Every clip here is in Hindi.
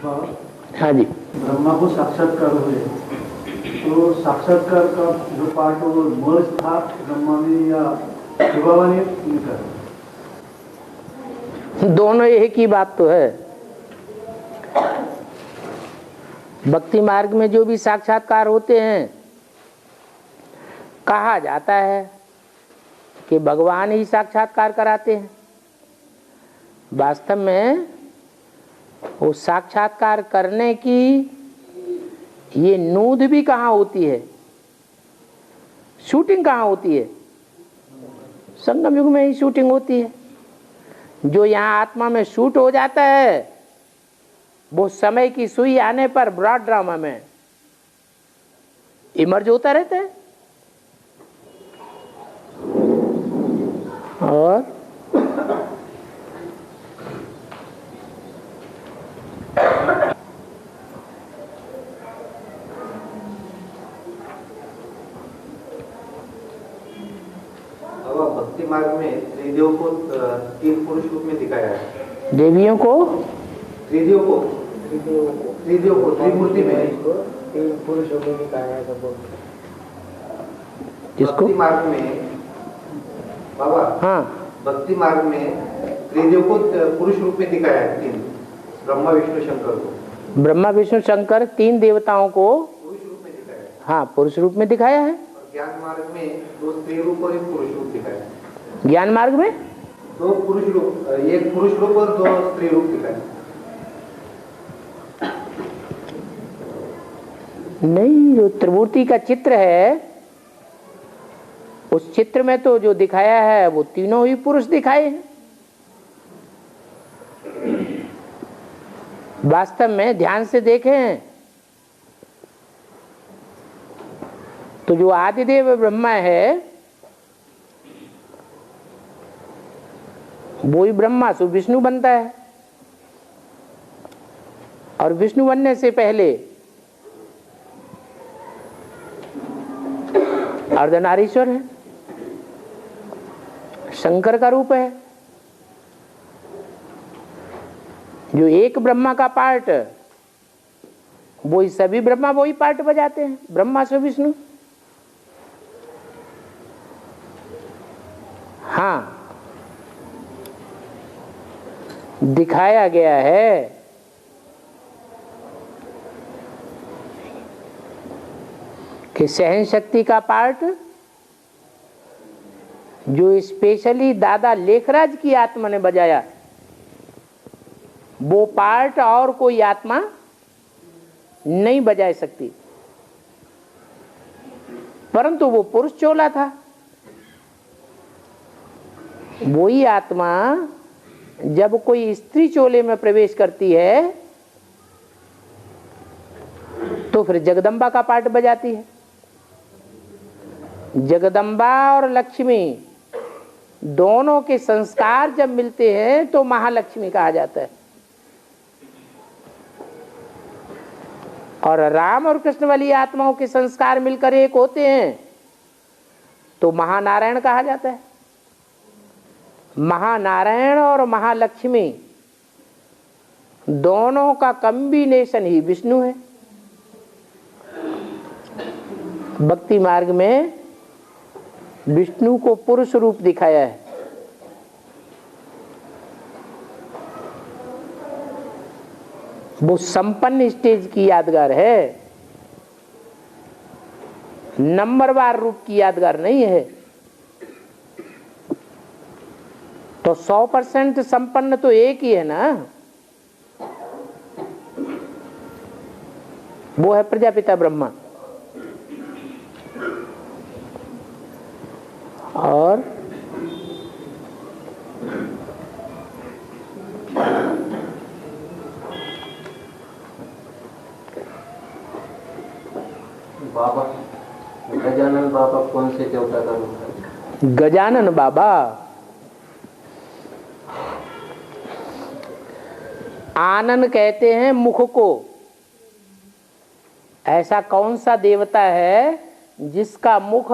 हाँ जी। ब्रह्मा को साक्षात्कार हुए तो साक्षात्कार का जो पार्ट वो मर्ज था ब्रह्मा में या शिव बाबा ने निकला? दोनों एक ही बात तो है। भक्ति मार्ग में जो भी साक्षात्कार होते हैं, कहा जाता है कि भगवान ही साक्षात्कार कराते हैं। वास्तव में वो साक्षात्कार करने की ये नूंद भी कहाँ होती है, शूटिंग कहाँ होती है? संगम युग में ही शूटिंग होती है। जो यहाँ आत्मा में शूट हो जाता है वो समय की सुई आने पर ब्रॉड ड्रामा में इमर्ज होता रहता है। और भक्ति मार्ग में त्रिदेव को 3 पुरुष रूप में दिखाया है। देवियों को त्रिदेव को त्रिमूर्ति में 3 पुरुष रूप में दिखाया है सबको। किसको? भक्ति मार्ग में बाबा, हाँ, भक्ति मार्ग में त्रिदेव को पुरुष रूप में दिखाया है। 3 ब्रह्मा विष्णु शंकर को। ब्रह्मा विष्णु शंकर 3 देवताओं को पुरुष रूप में दिखाया है। हाँ पुरुष रूप में दिखाया है। ज्ञान मार्ग में 2 स्त्री रूप और 1 पुरुष रूप दिखाया है। ज्ञान मार्ग में 2 पुरुष रूप, 1 पुरुष रूप और 2 स्त्री रूप दिखाया है। नहीं, जो त्रिमूर्ति का चित्र है उस चित्र में तो जो दिखाया है वो तीनों ही पुरुष दिखाए हैं। वास्तव में ध्यान से देखें तो जो आदिदेव ब्रह्मा है वो ही ब्रह्मा से विष्णु बनता है, और विष्णु बनने से पहले अर्धनारीश्वर है, शंकर का रूप है। जो एक ब्रह्मा का पार्ट वही सभी ब्रह्मा वही पार्ट बजाते हैं, ब्रह्मा से विष्णु। हाँ, दिखाया गया है कि सहन शक्ति का पार्ट जो स्पेशली दादा लेखराज की आत्मा ने बजाया, वो पार्ट और कोई आत्मा नहीं बजा सकती। परंतु वो पुरुष चोला था। वही आत्मा जब कोई स्त्री चोले में प्रवेश करती है तो फिर जगदम्बा का पार्ट बजाती है। जगदम्बा और लक्ष्मी दोनों के संस्कार जब मिलते हैं तो महालक्ष्मी कहा जाता है। और राम और कृष्ण वाली आत्माओं के संस्कार मिलकर एक होते हैं तो महानारायण कहा जाता है। महानारायण और महालक्ष्मी दोनों का कॉम्बिनेशन ही विष्णु है। भक्ति मार्ग में विष्णु को पुरुष रूप दिखाया है। वो संपन्न स्टेज की यादगार है, नंबरवार रूप की यादगार नहीं है। तो 100% संपन्न तो एक ही है ना, वो है प्रजापिता ब्रह्मा। और बाबा गजानन बाबा कौन से देवता का रूप है? गजानन बाबा आनन कहते हैं मुख को। ऐसा कौन सा देवता है जिसका मुख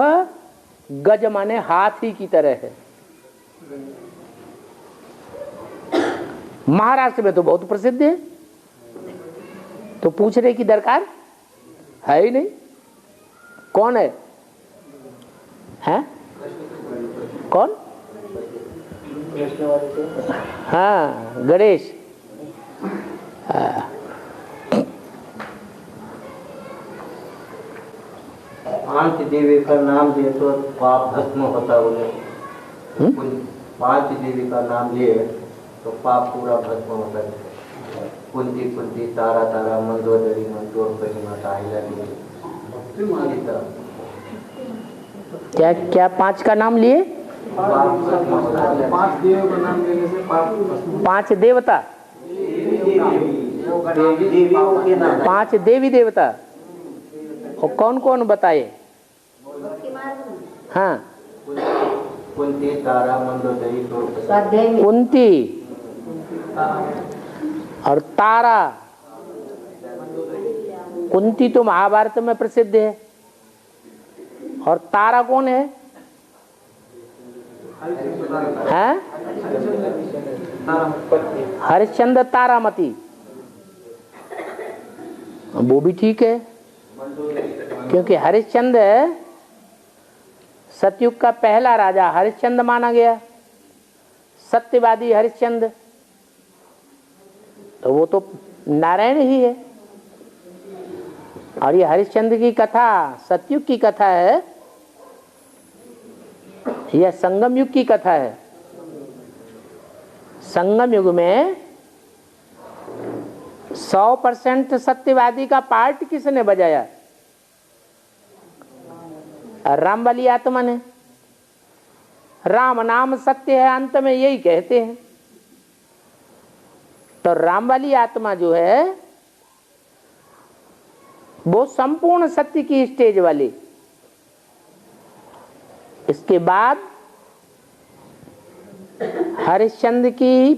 गज माने हाथी की तरह है? महाराष्ट्र में तो बहुत प्रसिद्ध है। तो पूछने की दरकार है ही नहीं। कौन है? हैं? कौन? हाँ, गणेश। पांच देवी का नाम लिए तो पाप भस्म होता बोले। 5 देवी का नाम लिए तो पाप पूरा भस्म होता है। कुंती कुंती, तारा तारा, मंदोदरी मंदोर, परिमाता, क्या क्या 5 का नाम लिए? 5 देव का नाम लेने से पाप भस्म। 5 देवता, 5 देवी देवता। और कौन कौन बताए? हाँ, कुंती, तारा, मंदोदरी, कुंती और तारा। कुंती तो महाभारत में प्रसिद्ध है। और तारा कौन है? हैं? हरिश्चंद्र तारामती। वो भी ठीक है, क्योंकि हरिश्चंद्र सतयुग का पहला राजा हरिश्चंद्र माना गया, सत्यवादी हरिश्चंद्र। तो वो तो नारायण ही है। और ये हरिश्चंद्र की कथा सतयुग की कथा है, यह संगम युग की कथा है। संगम युग में 100% सत्यवादी का पार्ट किसने बजाया? राम वाली आत्मा ने। राम नाम सत्य है, अंत में यही कहते हैं। तो राम वाली आत्मा जो है वो संपूर्ण सत्य की स्टेज वाली। इसके बाद हरिश्चंद्र की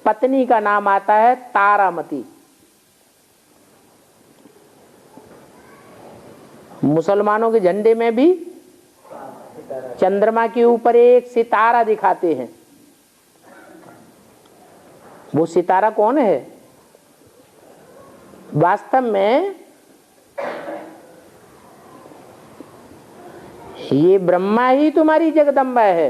पत्नी का नाम आता है तारामती। मुसलमानों के झंडे में भी चंद्रमा के ऊपर एक सितारा दिखाते हैं। वो सितारा कौन है? वास्तव में ये ब्रह्मा ही तुम्हारी जगदम्बा है।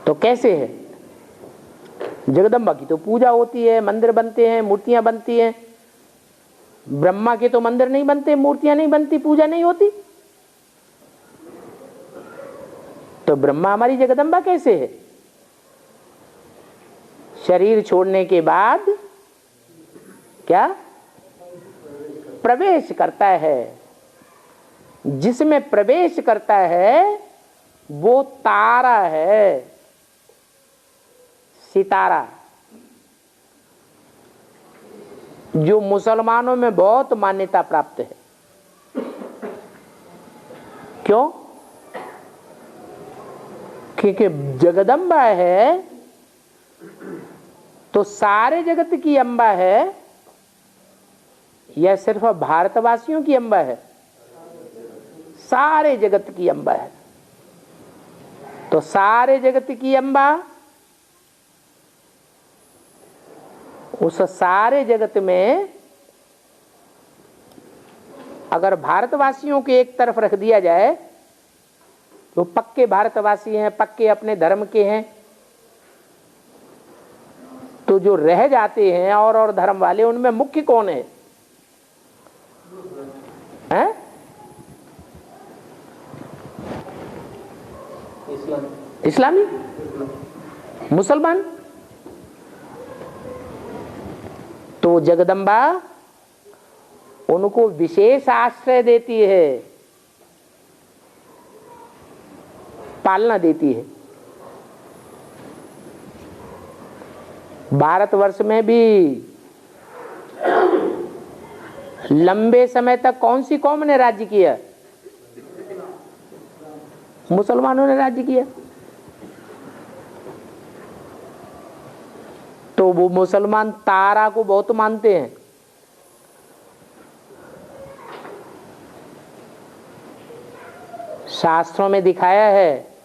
तो कैसे है? जगदम्बा की तो पूजा होती है, मंदिर बनते हैं, मूर्तियां बनती हैं। ब्रह्मा के तो मंदिर नहीं बनते, मूर्तियां नहीं बनती, पूजा नहीं होती। तो ब्रह्मा हमारी जगदम्बा कैसे है? शरीर छोड़ने के बाद क्या प्रवेश करता है? जिसमें प्रवेश करता है वो तारा है, सितारा, जो मुसलमानों में बहुत मान्यता प्राप्त है। क्यों? क्योंकि जगदम्बा है तो सारे जगत की अम्बा है, यह सिर्फ भारतवासियों की अम्बा है? सारे जगत की अम्बा है। तो सारे जगत की अम्बा, उस सारे जगत में अगर भारतवासियों को एक तरफ रख दिया जाए तो पक्के भारतवासी हैं, पक्के अपने धर्म के हैं, तो जो रह जाते हैं और धर्म वाले, उनमें मुख्य कौन है? हैं? इस्लामी, मुसलमान। तो जगदम्बा उनको विशेष आश्रय देती है, पालना देती है। भारतवर्ष में भी लंबे समय तक कौन सी कौम ने राज्य किया? मुसलमानों ने राज्य किया। तो वो मुसलमान तारा को बहुत मानते हैं। शास्त्रों में दिखाया है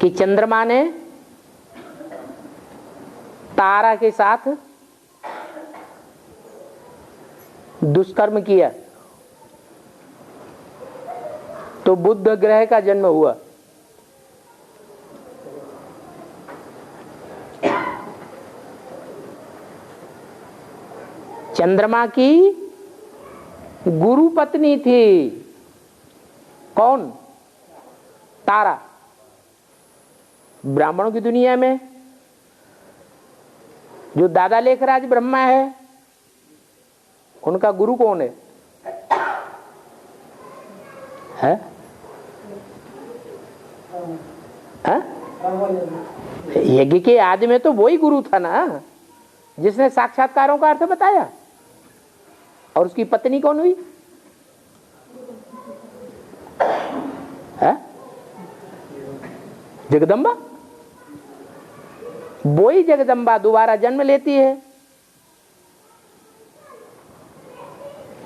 कि चंद्रमा ने तारा के साथ दुष्कर्म किया तो बुध ग्रह का जन्म हुआ। चंद्रमा की गुरु पत्नी थी कौन? तारा। ब्राह्मणों की दुनिया में जो दादा लेखराज ब्रह्मा है उनका गुरु कौन है? है? यज्ञ के आदि में तो वही गुरु था ना जिसने साक्षात्कारों का अर्थ बताया। और उसकी पत्नी कौन हुई? है? जगदम्बा। वही जगदम्बा दोबारा जन्म लेती है।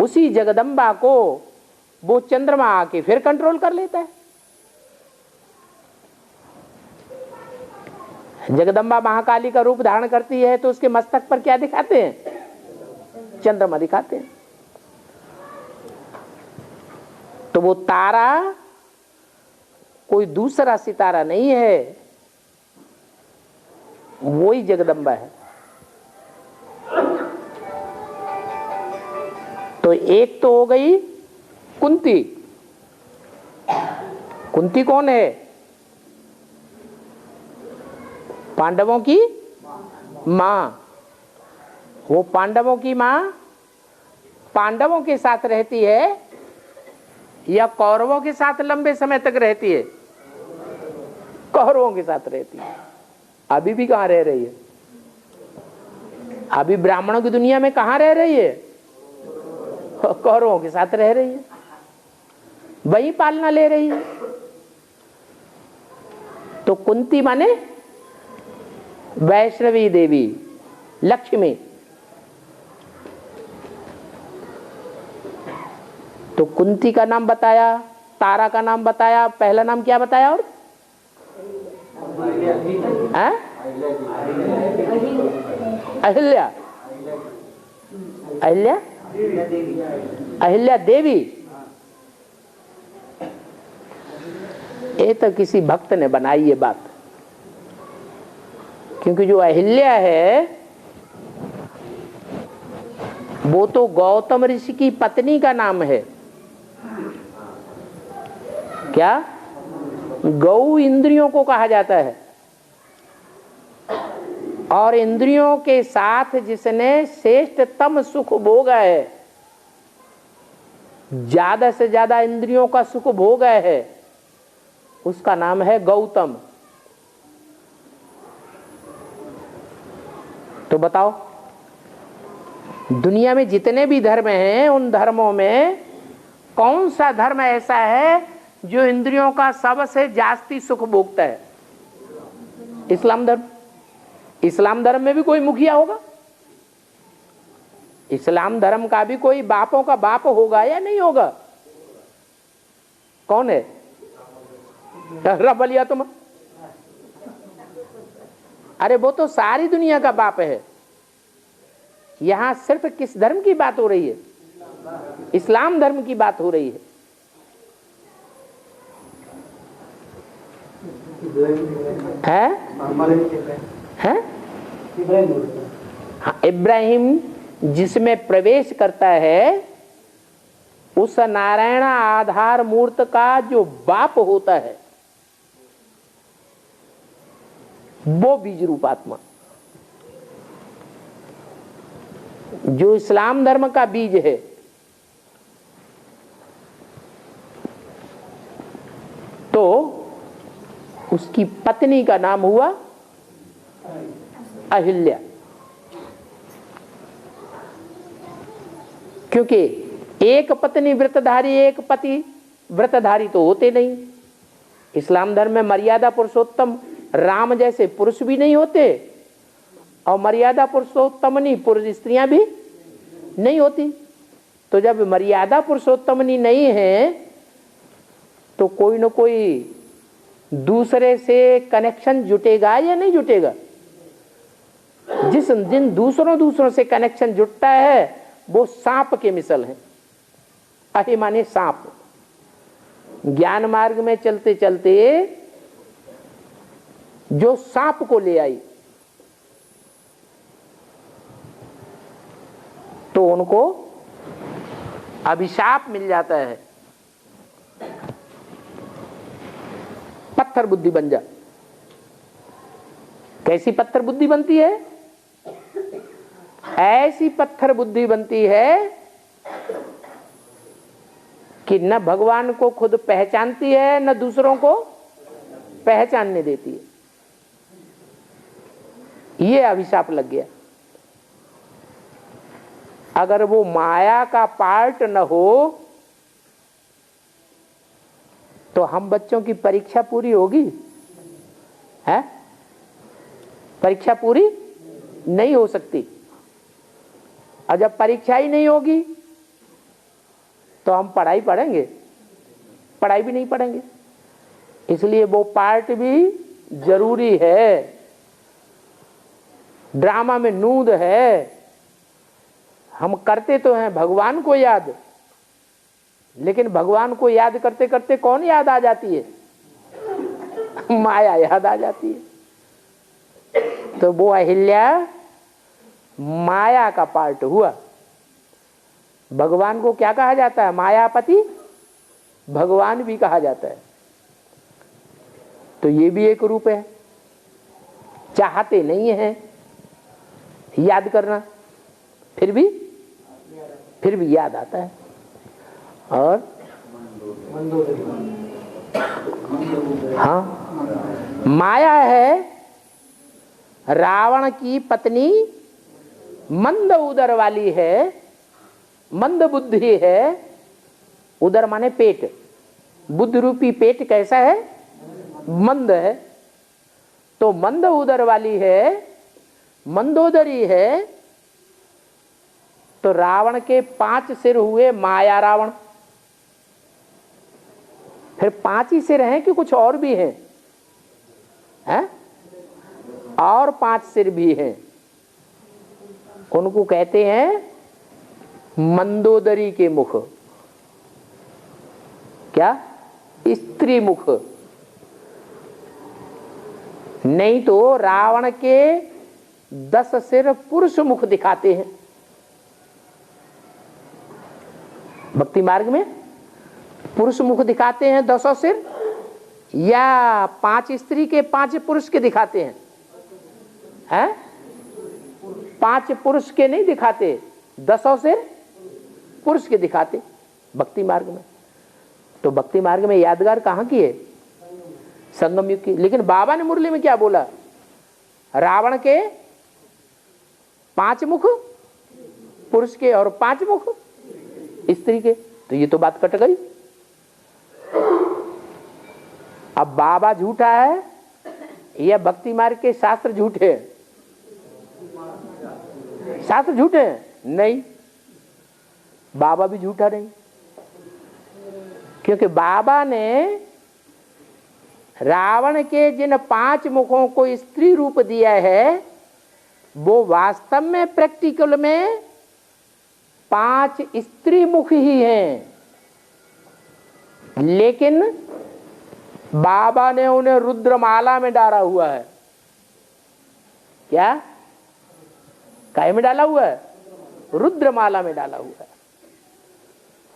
उसी जगदम्बा को वो चंद्रमा आके फिर कंट्रोल कर लेता है। जगदम्बा महाकाली का रूप धारण करती है तो उसके मस्तक पर क्या दिखाते हैं? चंद्रमा दिखाते हैं। तो वो तारा कोई दूसरा सितारा नहीं है, वही जगदम्बा है। तो एक तो हो गई कुंती। कुंती कौन है? पांडवों की मां। वो पांडवों की मां पांडवों के साथ रहती है या कौरवों के साथ लंबे समय तक रहती है? कौरवों के साथ रहती है। अभी भी कहां रह रही है? अभी ब्राह्मणों की दुनिया में कहां रह रही है? कौरवों के साथ रह रही है, वही पालना ले रही है। तो कुंती माने वैष्णवी देवी, लक्ष्मी। तो कुंती का नाम बताया, तारा का नाम बताया, पहला नाम क्या बताया? और अहिल्या। अहिल्या अहिल्या देवी। ये तो किसी भक्त ने बनाई ये बात, क्योंकि जो अहिल्या है वो तो गौतम ऋषि की पत्नी का नाम है। क्या? गौ इंद्रियों को कहा जाता है, और इंद्रियों के साथ जिसने श्रेष्ठतम सुख भोगा है, ज्यादा से ज्यादा इंद्रियों का सुख भोगा है, उसका नाम है गौतम। तो बताओ, दुनिया में जितने भी धर्म हैं उन धर्मों में कौन सा धर्म ऐसा है जो इंद्रियों का सबसे जास्ती सुख भोगता है? इस्लाम धर्म। इस्लाम धर्म में भी कोई मुखिया होगा? इस्लाम धर्म का भी कोई बापों का बाप होगा या नहीं होगा? कौन है? रब लिया तुम। अरे वो तो सारी दुनिया का बाप है। यहां सिर्फ किस धर्म की बात हो रही है? इस्लाम धर्म की बात हो रही है। है? हाँ, इब्राहिम जिसमें प्रवेश करता है उस नारायण आधार मूर्त का जो बाप होता है वो बीज रूपात्मा, जो इस्लाम धर्म का बीज है, तो उसकी पत्नी का नाम हुआ अहिल्या। क्योंकि एक पत्नी व्रतधारी एक पति व्रतधारी तो होते नहीं। इस्लाम धर्म में मर्यादा पुरुषोत्तम राम जैसे पुरुष भी नहीं होते, और मर्यादा पुरुषोत्तमनी पुरुष स्त्रियां भी नहीं होती। तो जब मर्यादा पुरुषोत्तमनी नहीं है तो कोई न कोई दूसरे से कनेक्शन जुटेगा या नहीं जुटेगा? जिस दिन दूसरों से कनेक्शन जुटता है वो सांप के मिसल है। अहि माने सांप। ज्ञान मार्ग में चलते चलते जो सांप को ले आई तो उनको अभिशाप मिल जाता है, पत्थर बुद्धि बन जा। कैसी पत्थर बुद्धि बनती है? ऐसी पत्थर बुद्धि बनती है कि न भगवान को खुद पहचानती है न दूसरों को पहचानने देती है। ये अभिशाप लग गया। अगर वो माया का पार्ट न हो तो हम बच्चों की परीक्षा पूरी होगी है? परीक्षा पूरी नहीं हो सकती। और जब परीक्षा ही नहीं होगी तो हम पढ़ाई पढ़ेंगे? पढ़ाई भी नहीं पढ़ेंगे। इसलिए वो पार्ट भी जरूरी है। ड्रामा में नूद है। हम करते तो हैं भगवान को याद, लेकिन भगवान को याद करते करते कौन याद आ जाती है? माया याद आ जाती है। तो वो अहिल्या माया का पार्ट हुआ। भगवान को क्या कहा जाता है? मायापति भगवान भी कहा जाता है। तो ये भी एक रूप है। चाहते नहीं है याद करना, फिर भी याद आता है। और हाँ, माया है रावण की पत्नी, मंद उदर वाली है, मंद बुद्धि है। उदर माने पेट। बुद्ध रूपी पेट कैसा है? मंद है। तो मंद उदर वाली है, मंदोदरी है। तो रावण के 5 सिर हुए माया रावण। फिर 5 ही सिर हैं कि कुछ और भी हैं? हैं? और 5 सिर भी हैं। उनको कहते हैं मंदोदरी के मुख। क्या? स्त्री मुख। नहीं तो रावण के 10 सिर पुरुष मुख दिखाते हैं। भक्ति मार्ग में पुरुष मुख दिखाते हैं 10 सिर, या 5 स्त्री के 5 पुरुष के दिखाते हैं? हैं? 5 पुरुष के नहीं दिखाते, 10 सिर पुरुष के दिखाते भक्ति मार्ग में। तो भक्ति मार्ग में यादगार कहाँ की है? संगम युग की। लेकिन बाबा ने मुरली में क्या बोला? रावण के 5 मुख पुरुष के और 5 मुख स्त्री के। तो ये तो बात कट गई। अब बाबा झूठा है या भक्ति मार्ग के शास्त्र झूठे हैं? शास्त्र झूठे हैं? नहीं, बाबा भी झूठा नहीं। क्योंकि बाबा ने रावण के जिन 5 मुखों को स्त्री रूप दिया है वो वास्तव में प्रैक्टिकल में 5 स्त्री मुख ही हैं, लेकिन बाबा ने उन्हें रुद्रमाला में डाला हुआ है। क्या? काय में डाला हुआ है? रुद्रमाला में डाला हुआ है।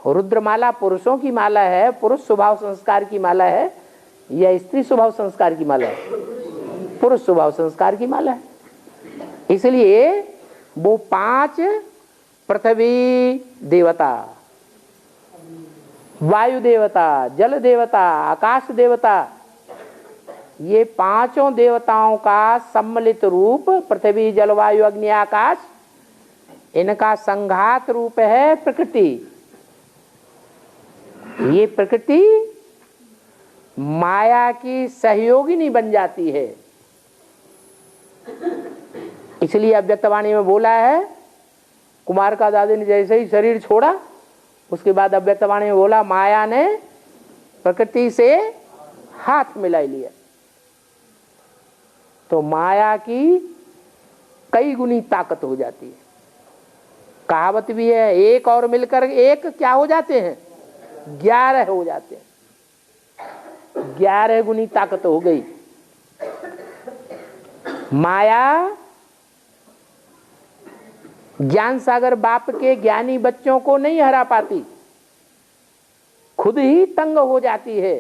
रुद्रमाला पुरुषों की माला है, पुरुष स्वभाव संस्कार की माला है, या स्त्री स्वभाव संस्कार की माला है? पुरुष स्वभाव संस्कार की माला है। इसलिए वो 5 पृथ्वी देवता, वायु देवता, जल देवता, आकाश देवता, ये 5 देवताओं का सम्मिलित रूप पृथ्वी जल वायु अग्नि आकाश, इनका संघात रूप है प्रकृति। ये प्रकृति माया की सहयोगिनी बन जाती है। इसलिए अव्यक्तवाणी में बोला है, कुमार का दादी ने जैसे ही शरीर छोड़ा उसके बाद अव्यक्तवाणी में बोला माया ने प्रकृति से हाथ मिला लिया, तो माया की कई गुनी ताकत हो जाती है। कहावत भी है, एक और मिलकर एक क्या हो जाते हैं, 11 हो जाते हैं। 11 गुनी ताकत हो गई। माया ज्ञान सागर बाप के ज्ञानी बच्चों को नहीं हरा पाती, खुद ही तंग हो जाती है।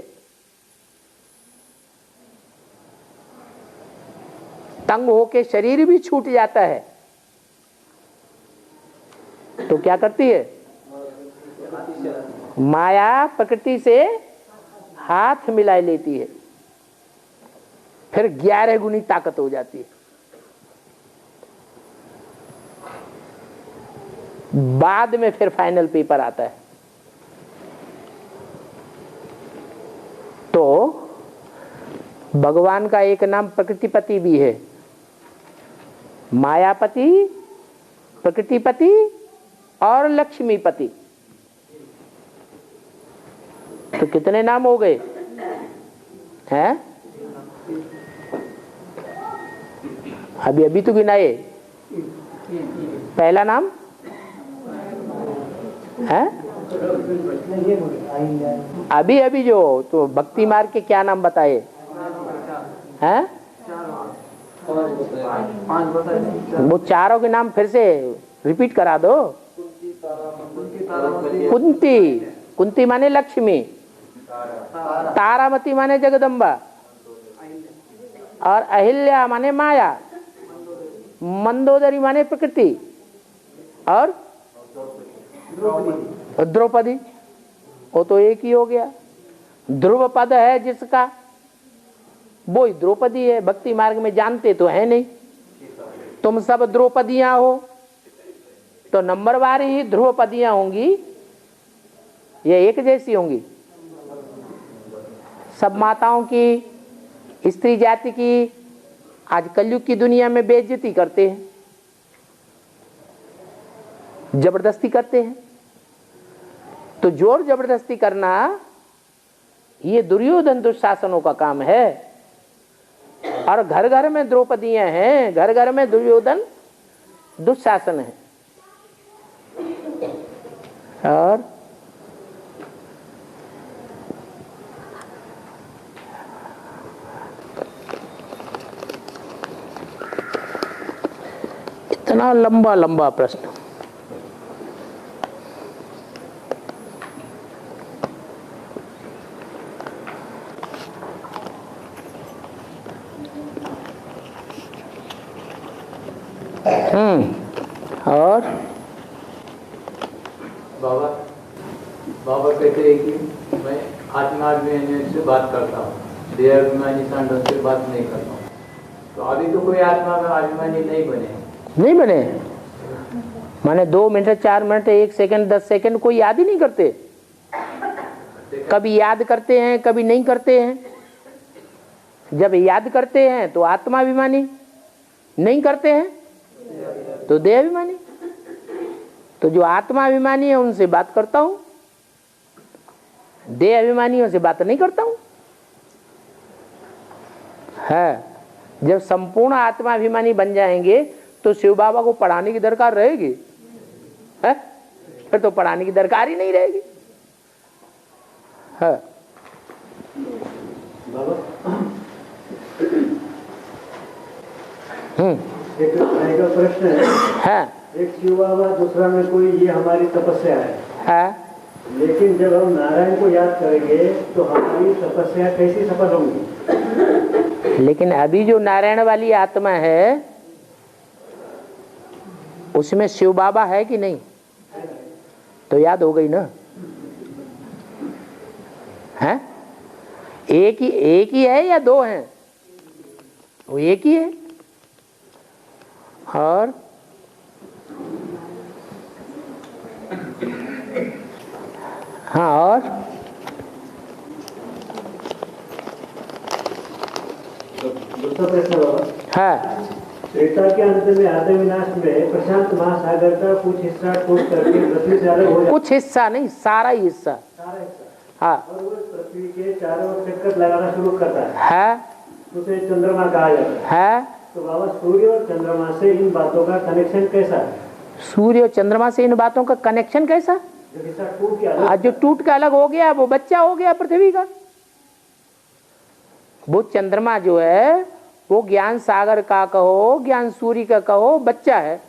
तंग होके शरीर भी छूट जाता है, तो क्या करती है माया, प्रकृति से हाथ मिला लेती है, फिर 11 गुनी ताकत हो जाती है। बाद में फिर फाइनल पेपर आता है। तो भगवान का एक नाम प्रकृतिपति भी है, मायापति, प्रकृतिपति और लक्ष्मीपति। तो कितने नाम हो गए हैं? अभी अभी तो गिनाए। पहला नाम है अभी अभी जो तो भक्ति मार्ग के क्या नाम बताए हैं? वो चारों के नाम फिर से रिपीट करा दो। कुंती, कुंती माने लक्ष्मी, तारामती माने जगदम्बा, और अहिल्या माने माया, मंदोदरी माने प्रकृति, और द्रौपदी, वो तो एक ही हो गया। ध्रुव पद है जिसका, वो ही द्रौपदी है। भक्ति मार्ग में जानते तो है नहीं, तुम सब द्रौपदियां हो, तो नंबरवार ही ध्रुवपदियां होंगी, ये एक जैसी होंगी। सब माताओं की, स्त्री जाति की आज कलयुग की दुनिया में बेइज्जती करते हैं, जबरदस्ती करते हैं। तो जोर जबरदस्ती करना ये दुर्योधन दुशासनों का काम है, और घर घर में द्रौपदियां हैं, घर घर में दुर्योधन दुशासन है। और इतना लंबा लंबा प्रश्न। और बाबा बाबा कहते हैं कि मैं आत्माभिमानी से बात करता हूँ, देहाभिमानी सांडों से बात नहीं करता हूँ। तो अभी तो कोई आत्माभिमानी नहीं बने माने 2 मिनट, 4 मिनट, 1 सेकंड, 10 सेकंड कोई याद ही नहीं करते। कभी याद करते हैं, कभी नहीं करते हैं। जब याद करते हैं तो आत्माभिमानी, नहीं करते हैं तो देहाभिमानी। तो जो आत्माभिमानी है उनसे बात करता हूं, देहाभिमानियों से बात नहीं करता हूं। है, जब संपूर्ण आत्माभिमानी बन जाएंगे तो शिव बाबा को पढ़ाने की दरकार रहेगी? है, फिर तो पढ़ाने की दरकार ही नहीं रहेगी। है एक प्रश्न है। एक शिव बाबा, दूसरा में कोई, ये हमारी तपस्या है। लेकिन जब हम नारायण को याद करेंगे तो हमारी तपस्या कैसी सफल होगी? लेकिन अभी जो नारायण वाली आत्मा है उसमें शिव बाबा है कि नहीं? तो याद हो गई ना। है, एक ही है या 2 हैं? वो एक ही है। और हाँ, और दूसरा प्रश्न बाबा। हाँ, त्रेता के अंत में आदि विनाश में प्रशांत महासागर का कुछ हिस्सा टूट करके पृथ्वी से अलग हो जाता है। कुछ हिस्सा नहीं, सारा ही हिस्सा। सारा हिस्सा। हाँ, और वो पृथ्वी के चारों ओर चक्कर लगाना शुरू करता है, उसे चंद्रमा कहा जाता है। तो बाबा सूर्य और चंद्रमा से इन बातों का कनेक्शन कैसा है? सूर्य और चंद्रमा से इन बातों का कनेक्शन कैसा? आज जो टूट के अलग हो गया वो बच्चा हो गया पृथ्वी का। वो चंद्रमा जो है वो ज्ञान सागर का कहो, ज्ञान सूर्य का कहो, बच्चा है।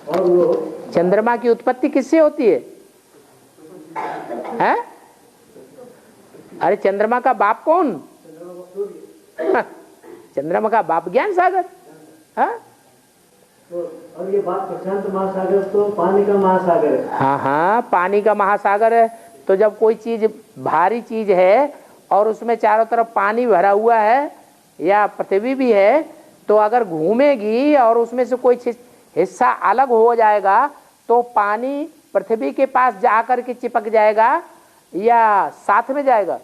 और वो चंद्रमा की उत्पत्ति किससे होती है? हैं? अरे चंद्रमा का बाप कौन? चंद्रमा का बाप ज्ञान सागर। हाँ? और ये बात प्रशांत महासागर तो पानी का महासागर है। हाँ हाँ, पानी का महासागर है। तो जब कोई चीज भारी चीज है और उसमें चारों तरफ पानी भरा हुआ है या पृथ्वी भी है, तो अगर घूमेगी और उसमें से कोई हिस्सा अलग हो जाएगा तो पानी पृथ्वी के पास जाकर के चिपक जाएगा या साथ में जाएगा?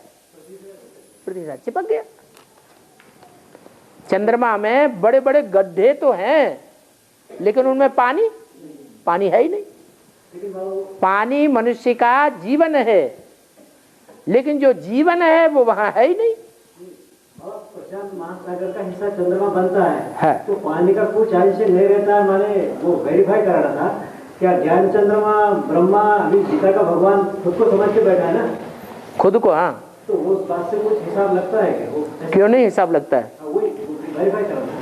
पृथ्वी से चिपक गया। चंद्रमा में बड़े बड़े गड्ढे तो हैं लेकिन उनमें पानी है ही नहीं। पानी मनुष्य का जीवन है, लेकिन जो जीवन है वो वहां है ही नहीं। प्रशांत महासागर का हिस्सा चंद्रमा बनता है। तो पानी का कुछ अंश नहीं रहता है। मैंने वो वेरीफाई कराना था, क्या ज्ञान चंद्रमा ब्रह्मा अभी गीता का भगवान खुद को समझ के बैठा है ना? खुद को? हाँ। तो वो बात से कुछ हिसाब लगता है क्या? वो क्यों नहीं हिसाब लगता है? वही वेरीफाई कराना।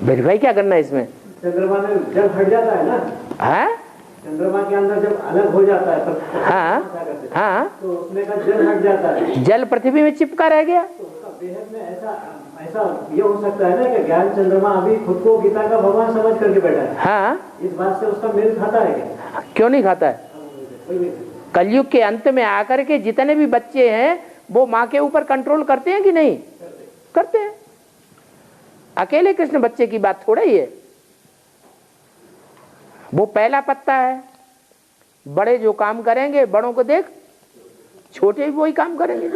वेरीफाई क्या करना है इसमें? चंद्रमा में जल हट जाता है ना? हाँ, चंद्रमा के अंदर जब अलग हो जाता है हाँ हाँ, तो उसमें का जल हट जाता है। जल पृथ्वी में चिपका रह गया। तो उसका बेहद में ऐसा ये हो सकता है ना कि ज्ञान चंद्रमा अभी खुद को गीता का भगवान समझ करके बैठा है। हाँ, इस बात से उसका मेल खाता है क्या? क्यों नहीं खाता है? कलयुग के अंत में आकर के जितने भी बच्चे हैं वो माँ के ऊपर कंट्रोल करते हैं कि नहीं करते हैं? अकेले कृष्ण बच्चे की बात थोड़ा ही है। वो पहला पत्ता है। बड़े जो काम करेंगे, बड़ों को देख, छोटे भी वही काम करेंगे।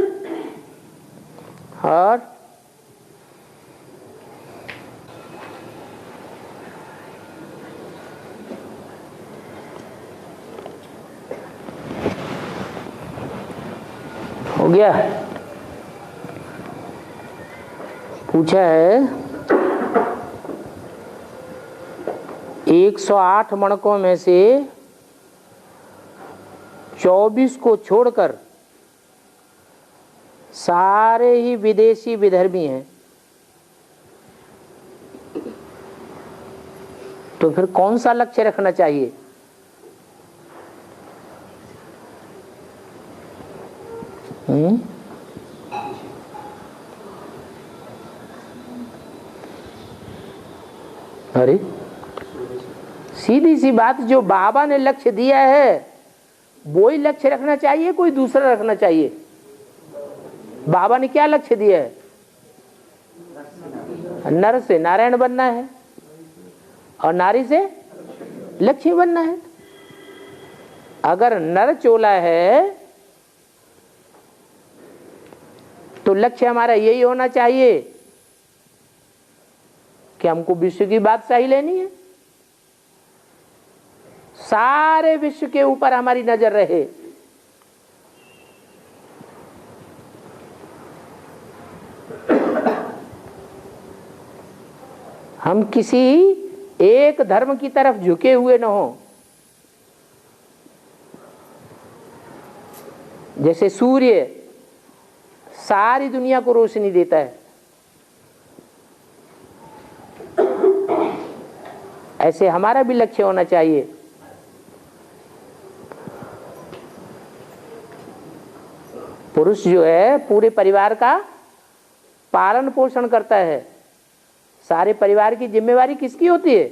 और हो गया। पूछा है 108 मणकों में से 24 को छोड़कर सारे ही विदेशी विधर्मी हैं, तो फिर कौन सा लक्ष्य रखना चाहिए? अरे सीधी सी बात, जो बाबा ने लक्ष्य दिया है वो ही लक्ष्य रखना चाहिए, कोई दूसरा रखना चाहिए? बाबा ने क्या लक्ष्य दिया है? नर से नारायण बनना है और नारी से लक्ष्मी बनना है। अगर नर चोला है तो लक्ष्य हमारा यही होना चाहिए कि हमको विश्व की बादशाही लेनी है, सारे विश्व के ऊपर हमारी नजर रहे। हम किसी एक धर्म की तरफ झुके हुए न हो। जैसे सूर्य सारी दुनिया को रोशनी देता है, ऐसे हमारा भी लक्ष्य होना चाहिए। पुरुष जो है पूरे परिवार का पालन पोषण करता है। सारे परिवार की जिम्मेवारी किसकी होती है?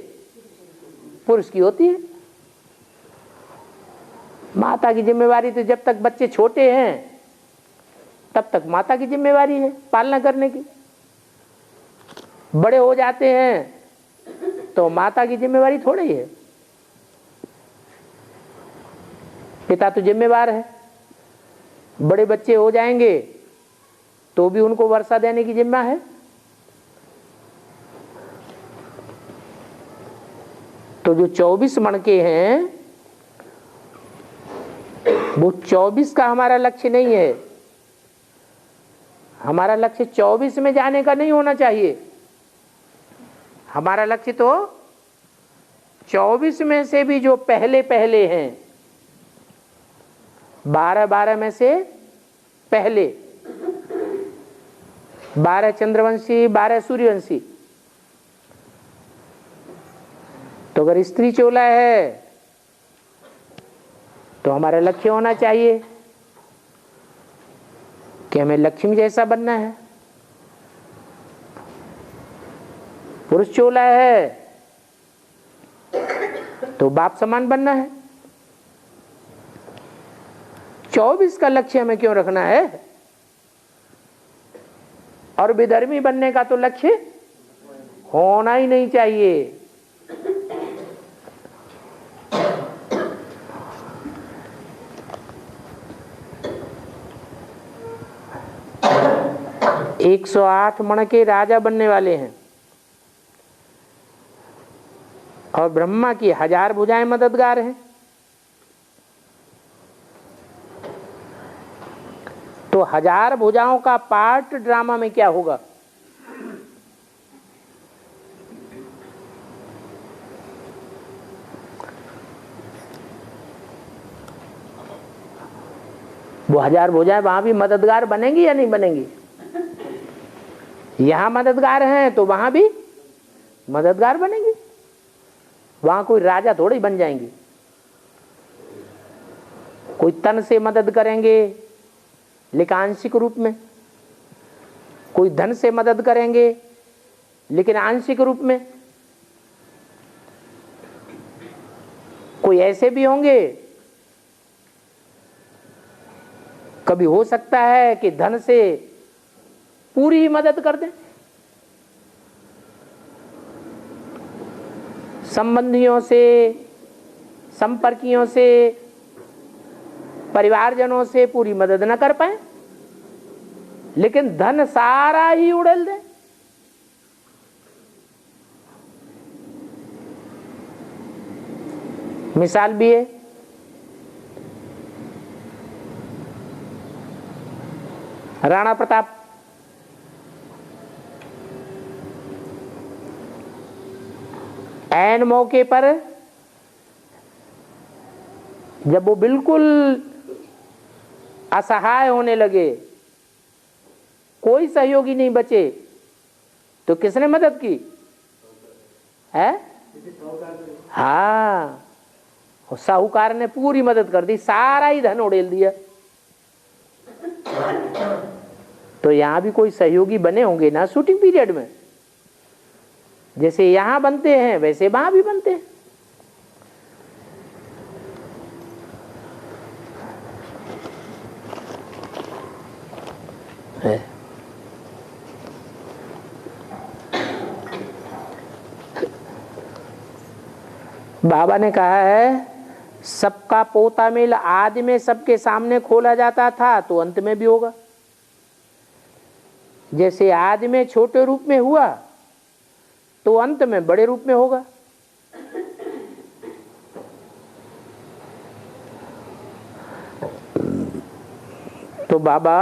पुरुष की होती है। माता की जिम्मेवारी तो जब तक बच्चे छोटे हैं तब तक माता की जिम्मेवारी है पालना करने की। बड़े हो जाते हैं तो माता की जिम्मेवारी थोड़ी ही है, पिता तो जिम्मेवार है। बड़े बच्चे हो जाएंगे तो भी उनको वर्षा देने की जिम्मा है। तो जो 24 मणके हैं वो 24 का हमारा लक्ष्य नहीं है। हमारा लक्ष्य 24 में जाने का नहीं होना चाहिए। हमारा लक्ष्य तो 24 में से भी जो पहले पहले हैं, 12 में से पहले, 12 चंद्रवंशी 12 सूर्यवंशी। तो अगर स्त्री चोला है तो हमारा लक्ष्य होना चाहिए कि हमें लक्ष्मी जैसा बनना है। पुरुष चोला है तो बाप समान बनना है। 24 का लक्ष्य हमें क्यों रखना है? और विधर्मी बनने का तो लक्ष्य होना ही नहीं चाहिए। एक 108 मण के राजा बनने वाले हैं और ब्रह्मा की 1000 भुजाएं मददगार हैं। तो 1000 भुजाओं का पार्ट ड्रामा में क्या होगा? वो 1000 भुजाएं वहां भी मददगार बनेंगी या नहीं बनेंगी? यहां मददगार हैं तो वहां भी मददगार बनेंगी। वहां कोई राजा थोड़ी बन जाएंगी। कोई तन से मदद करेंगे लेकिन आंशिक रूप में, कोई धन से मदद करेंगे लेकिन आंशिक रूप में, कोई ऐसे भी होंगे, कभी हो सकता है कि धन से पूरी ही मदद कर दें, संबंधियों से, संपर्कियों से, परिवारजनों से पूरी मदद न कर पाए, लेकिन धन सारा ही उड़ेल दे। मिसाल भी है, राणा प्रताप। ऐन मौके पर जब वो बिल्कुल असहाय होने लगे, कोई सहयोगी नहीं बचे, तो किसने मदद की है? हाँ, साहूकार ने पूरी मदद कर दी, सारा ही धन उड़ेल दिया। तो यहां भी कोई सहयोगी बने होंगे ना शूटिंग पीरियड में, जैसे यहां बनते हैं वैसे वहां भी बनते हैं। बाबा ने कहा है सबका पोता मिल आदि में सबके सामने खोला जाता था तो अंत में भी होगा। जैसे आदि में छोटे रूप में हुआ तो अंत में बड़े रूप में होगा। तो बाबा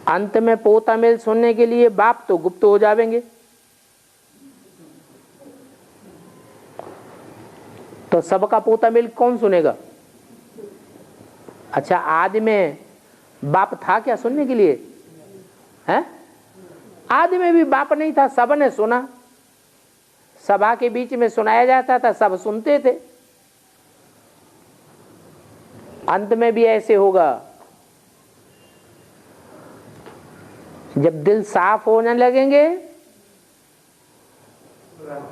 अंत में पोता मेल सुनने के लिए बाप तो गुप्त हो जावेंगे, तो सबका पोता मेल कौन सुनेगा? अच्छा, आदि में बाप था क्या सुनने के लिए? हैं? आदि में भी बाप नहीं था, सब ने सुना, सभा के बीच में सुनाया जाता था, सब सुनते थे। अंत में भी ऐसे होगा। जब दिल साफ होने लगेंगे,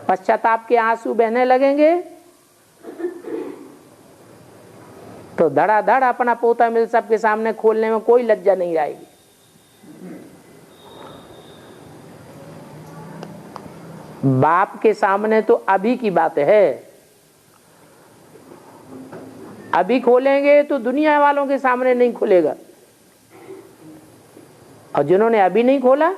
पश्चाताप के आंसू बहने लगेंगे, तो धड़ाधड़ अपना पोता मिल सबके सामने खोलने में कोई लज्जा नहीं आएगी। बाप के सामने तो अभी की बात है, अभी खोलेंगे तो दुनिया वालों के सामने नहीं खुलेगा, और जिन्होंने अभी नहीं खोला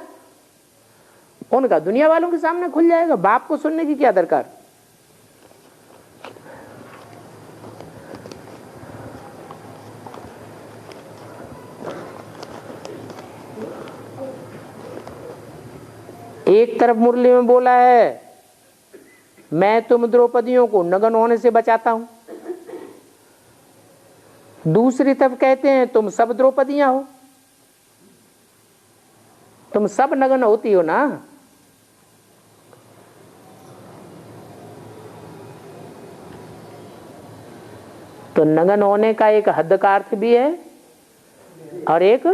उनका दुनिया वालों के सामने खुल जाएगा। बाप को सुनने की क्या दरकार? एक तरफ मुरली में बोला है मैं तुम द्रौपदियों को नग्न होने से बचाता हूं, दूसरी तरफ कहते हैं तुम सब द्रौपदियां हो, तुम सब नग्न होती हो ना। तो नग्न होने का एक हद का अर्थ भी है और एक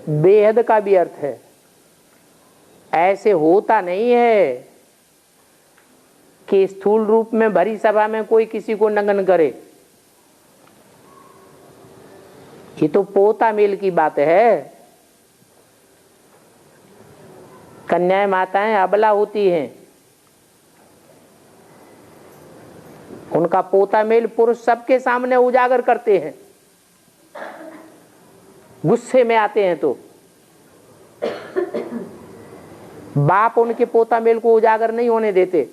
बेहद का भी अर्थ है। ऐसे होता नहीं है कि स्थूल रूप में भरी सभा में कोई किसी को नग्न करे। ये तो पोता मेल की बात है। कन्याएं माताएं अबला होती हैं, उनका पोता मेल पुरुष सबके सामने उजागर करते हैं, गुस्से में आते हैं तो बाप उनके पोता मेल को उजागर नहीं होने देते।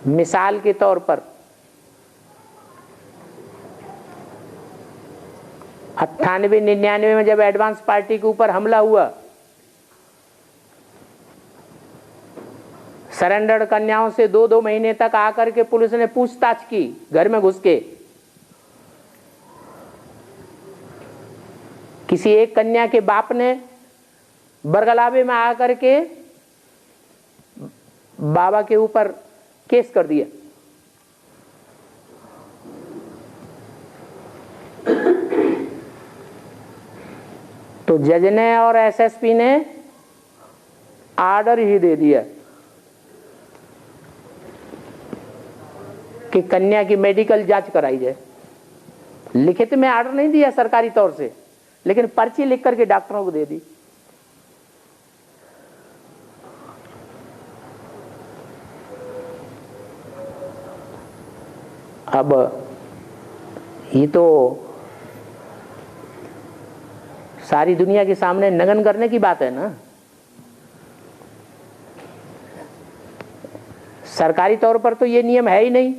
मिसाल के तौर पर 98-99 में जब एडवांस पार्टी के ऊपर हमला हुआ, सरेंडर्ड कन्याओं से 2-2 महीने तक आकर के पुलिस ने पूछताछ की घर में घुस के। किसी एक कन्या के बाप ने बरगलावे में आकर के बाबा के ऊपर केस कर दिया। तो जज ने और एसएसपी ने ऑर्डर ही दे दिया कि कन्या की मेडिकल जांच कराई जाए। लिखित में ऑर्डर नहीं दिया सरकारी तौर से, लेकिन पर्ची लिख करके डॉक्टरों को दे दी। अब ये तो सारी दुनिया के सामने नग्न करने की बात है ना। सरकारी तौर पर तो ये नियम है ही नहीं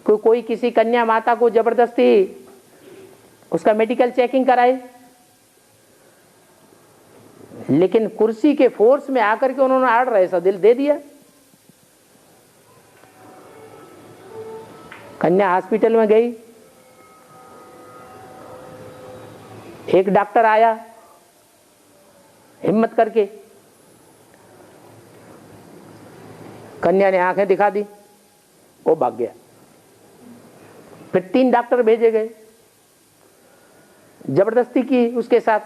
कि कोई किसी कन्या माता को जबरदस्ती उसका मेडिकल चेकिंग कराए। लेकिन कुर्सी के फोर्स में आकर के उन्होंने ऑर्डर ऐसा दिल दे दिया। कन्या हॉस्पिटल में गई, एक डॉक्टर आया हिम्मत करके, कन्या ने आंखें दिखा दी, वो भाग गया। फिर 3 डॉक्टर भेजे गए, जबरदस्ती की उसके साथ,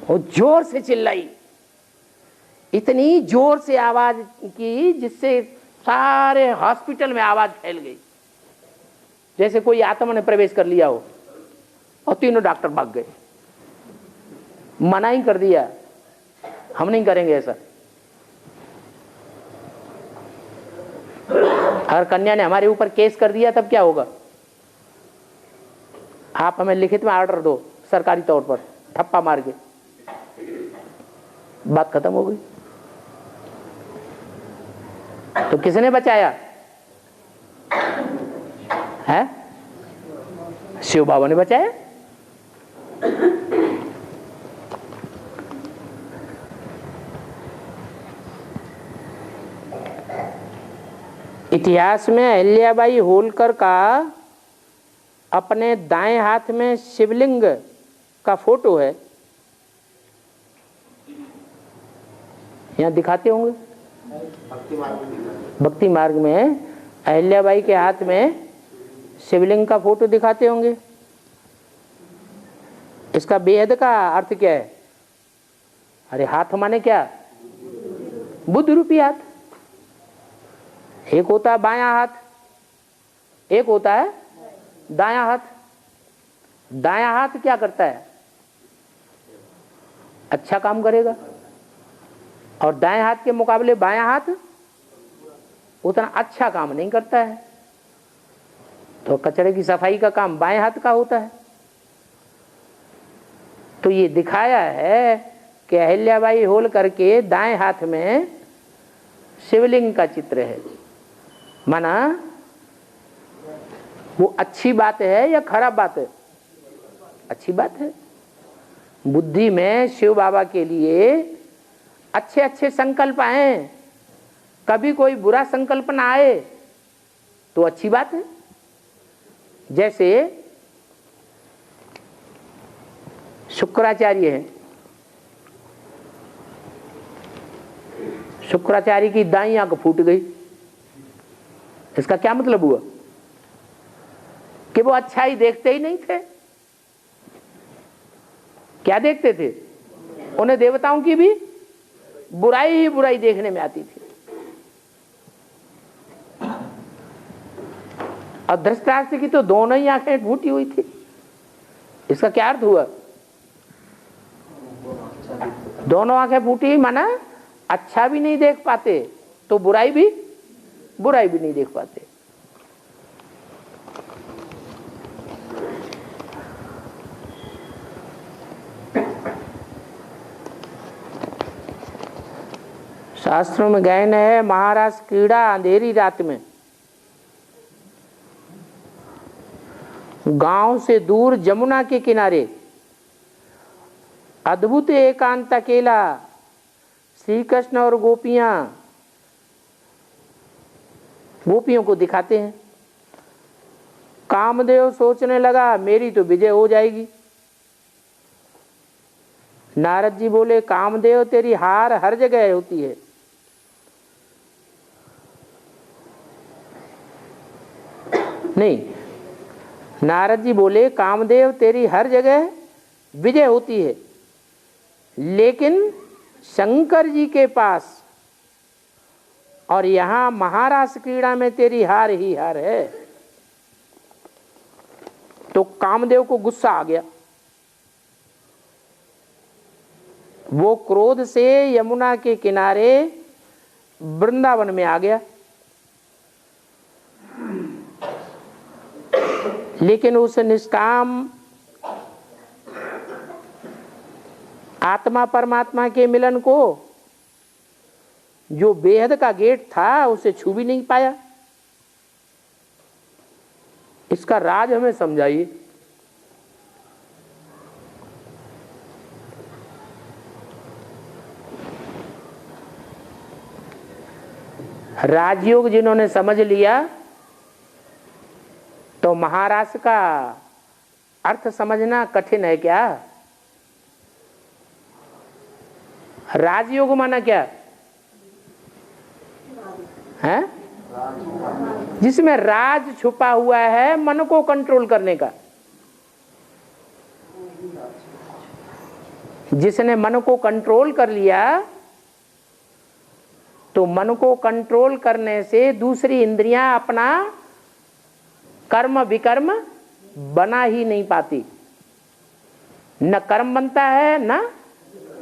वो जोर से चिल्लाई, इतनी जोर से आवाज की जिससे सारे हॉस्पिटल में आवाज फैल गई, जैसे कोई आत्मा ने प्रवेश कर लिया हो। और तीनों डॉक्टर भाग गए। मना ही कर दिया, हम नहीं करेंगे ऐसा। अगर कन्या ने हमारे ऊपर केस कर दिया तब क्या होगा? आप हमें लिखित में ऑर्डर दो सरकारी तौर पर, ठप्पा मार के, बात खत्म हो गई। तो किसने बचाया है? शिव बाबा ने बचाया। इतिहास में अहिल्याबाई होलकर का अपने दाएं हाथ में शिवलिंग का फोटो है, यहां दिखाते होंगे भक्ति मार्ग में अहिल्याबाई के हाथ में शिवलिंग का फोटो दिखाते होंगे। इसका बेहद का अर्थ क्या है? अरे हाथ माने क्या? बुद्ध रूपी हाथ। एक होता है बायां हाथ, एक होता है दायां हाथ। दायां हाथ क्या करता है? अच्छा काम करेगा, और दाएं हाथ के मुकाबले बायां हाथ उतना अच्छा काम नहीं करता है। तो कचरे की सफाई का काम बाएं हाथ का होता है। तो ये दिखाया है कि अहिल्याबाई होलकर के दाएं हाथ में शिवलिंग का चित्र है। माना वो अच्छी बात है या खराब बात है? अच्छी बात है। बुद्धि में शिव बाबा के लिए अच्छे अच्छे संकल्प आए, कभी कोई बुरा संकल्प ना आए तो अच्छी बात है। जैसे शुक्राचार्य हैं, शुक्राचार्य की दाईं आंख फूट गई, इसका क्या मतलब हुआ कि वो अच्छाई देखते ही नहीं थे। क्या देखते थे? उन्हें देवताओं की भी बुराई ही बुराई देखने में आती थी। और धृतराष्ट्र की तो दोनों ही आंखें फूटी हुई थी। इसका क्या अर्थ हुआ? दोनों आंखें फूटी माना अच्छा भी नहीं देख पाते तो बुराई भी नहीं देख पाते। शास्त्रों में गायन है, महाराज कीड़ा अंधेरी रात में गांव से दूर जमुना के किनारे अद्भुत एकांत अकेला श्री कृष्ण और गोपियों को दिखाते हैं। कामदेव सोचने लगा मेरी तो विजय हो जाएगी। नारद जी बोले कामदेव तेरी हार हर जगह होती है। नहीं, नारद जी बोले कामदेव तेरी हर जगह विजय होती है, लेकिन शंकर जी के पास और यहां महारास क्रीड़ा में तेरी हार ही हार है। तो कामदेव को गुस्सा आ गया। वो क्रोध से यमुना के किनारे वृंदावन में आ गया, लेकिन उस निष्काम आत्मा परमात्मा के मिलन को जो बेहद का गेट था उसे छू भी नहीं पाया। इसका राज हमें समझाइए। राजयोग जिन्होंने समझ लिया तो महाराज का अर्थ समझना कठिन है क्या? राजयोग माना क्या है? जिसमें राज छुपा हुआ है मन को कंट्रोल करने का। जिसने मन को कंट्रोल कर लिया तो मन को कंट्रोल करने से दूसरी इंद्रियां अपना कर्म विकर्म बना ही नहीं पाती। न कर्म बनता है न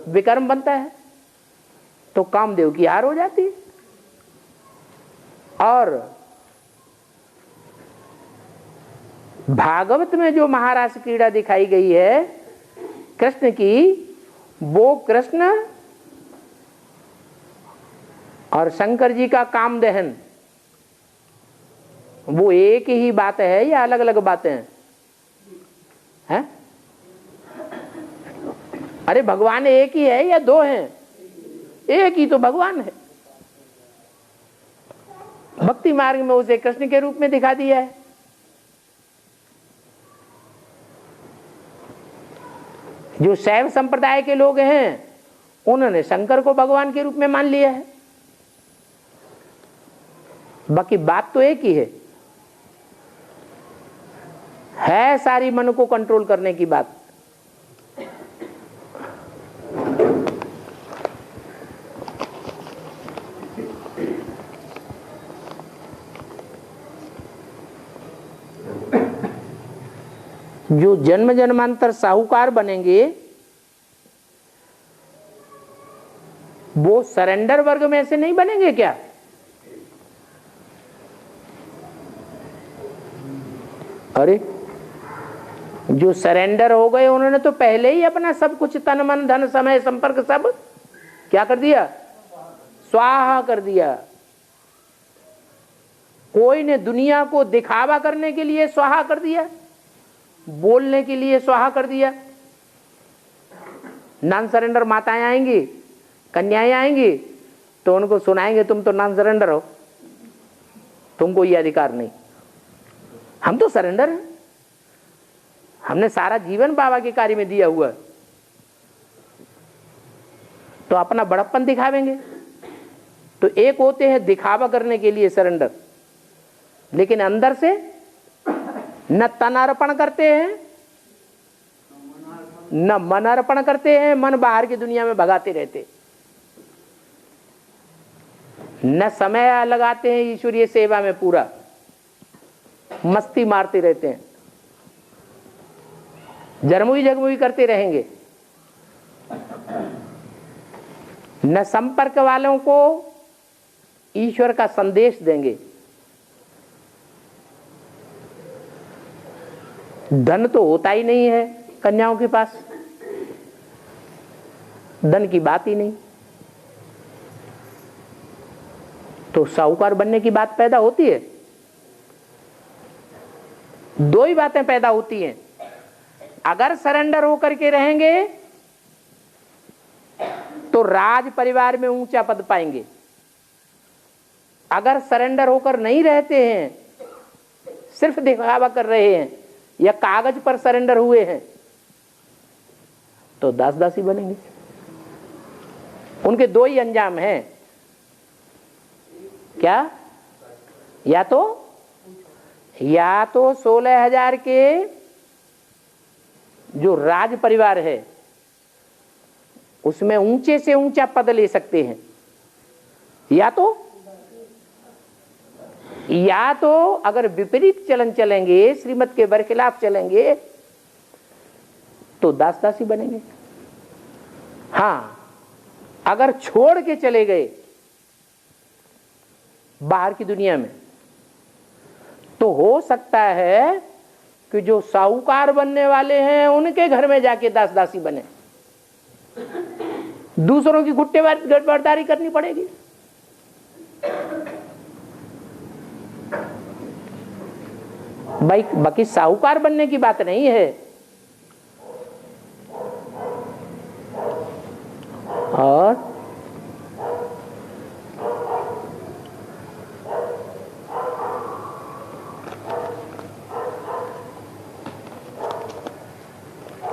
विकर्म बनता है, तो कामदेव की हार हो जाती है। और भागवत में जो महारास क्रीड़ा दिखाई गई है कृष्ण की, वो कृष्ण और शंकर जी का काम दहन वो एक ही बात है या अलग अलग बातें हैं? अरे भगवान एक ही है या दो हैं? एक ही तो भगवान है। भक्ति मार्ग में उसे कृष्ण के रूप में दिखा दिया है। जो शैव संप्रदाय के लोग हैं उन्होंने शंकर को भगवान के रूप में मान लिया है। बाकी बात तो एक ही है सारी मन को कंट्रोल करने की बात। जो जन्म जन्मांतर साहूकार बनेंगे वो सरेंडर वर्ग में से नहीं बनेंगे क्या? अरे जो सरेंडर हो गए उन्होंने तो पहले ही अपना सब कुछ तन मन धन समय संपर्क सब क्या कर दिया? स्वाहा कर दिया। कोई ने दुनिया को दिखावा करने के लिए स्वाहा कर दिया, बोलने के लिए स्वाहा कर दिया, नॉन सरेंडर माताएं आएंगी, कन्याएं आएंगी, तो उनको सुनाएंगे तुम तो नॉन सरेंडर हो, तुमको ये अधिकार नहीं। हम तो सरेंडर हैं, हमने सारा जीवन बाबा के कार्य में दिया हुआ है, तो अपना बड़प्पन दिखावेंगे। तो एक होते हैं दिखावा करने के लिए सरेंडर, लेकिन अंदर से न तन अर्पण करते हैं न मन अर्पण करते हैं, मन बाहर की दुनिया में भगाते रहते, न समय लगाते हैं ईश्वरीय सेवा में, पूरा मस्ती मारते रहते हैं, जरमुई जगमुई करते रहेंगे। न संपर्क वालों को ईश्वर का संदेश देंगे। धन तो होता ही नहीं है कन्याओं के पास, धन की बात ही नहीं, तो साहूकार बनने की बात पैदा होती है। दो ही बातें पैदा होती हैं, अगर सरेंडर होकर के रहेंगे तो राज परिवार में ऊंचा पद पाएंगे, अगर सरेंडर होकर नहीं रहते हैं, सिर्फ दिखावा कर रहे हैं या कागज पर सरेंडर हुए हैं, तो दास दासी बनेंगे। उनके दो ही अंजाम हैं, क्या? या तो 16,000 के जो राज परिवार है उसमें ऊंचे से ऊंचा पद ले सकते हैं, या तो अगर विपरीत चलन चलेंगे, श्रीमत के बरखिलाफ चलेंगे, तो दास दासी बनेंगे। हाँ, अगर छोड़ के चले गए बाहर की दुनिया में, तो हो सकता है कि जो साहूकार बनने वाले हैं उनके घर में जाके दास दासी बने, दूसरों की गठबड़दारी करनी पड़ेगी। भाई बाकी साहूकार बनने की बात नहीं है। और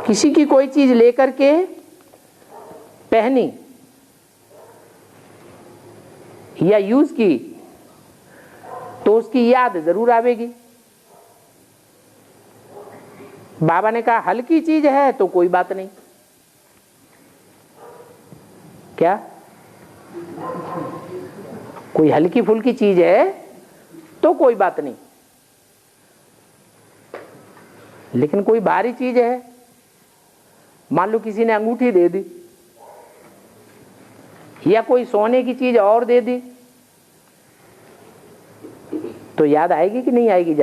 किसी की कोई चीज लेकर के पहनी या यूज की तो उसकी याद जरूर आवेगी। बाबा ने कहा हल्की चीज है तो कोई बात नहीं, क्या कोई हल्की फुल्की चीज है तो कोई बात नहीं, लेकिन कोई भारी चीज है, मान लो किसी ने अंगूठी दे दी या कोई सोने की चीज और दे दी, तो याद आएगी कि नहीं आएगी?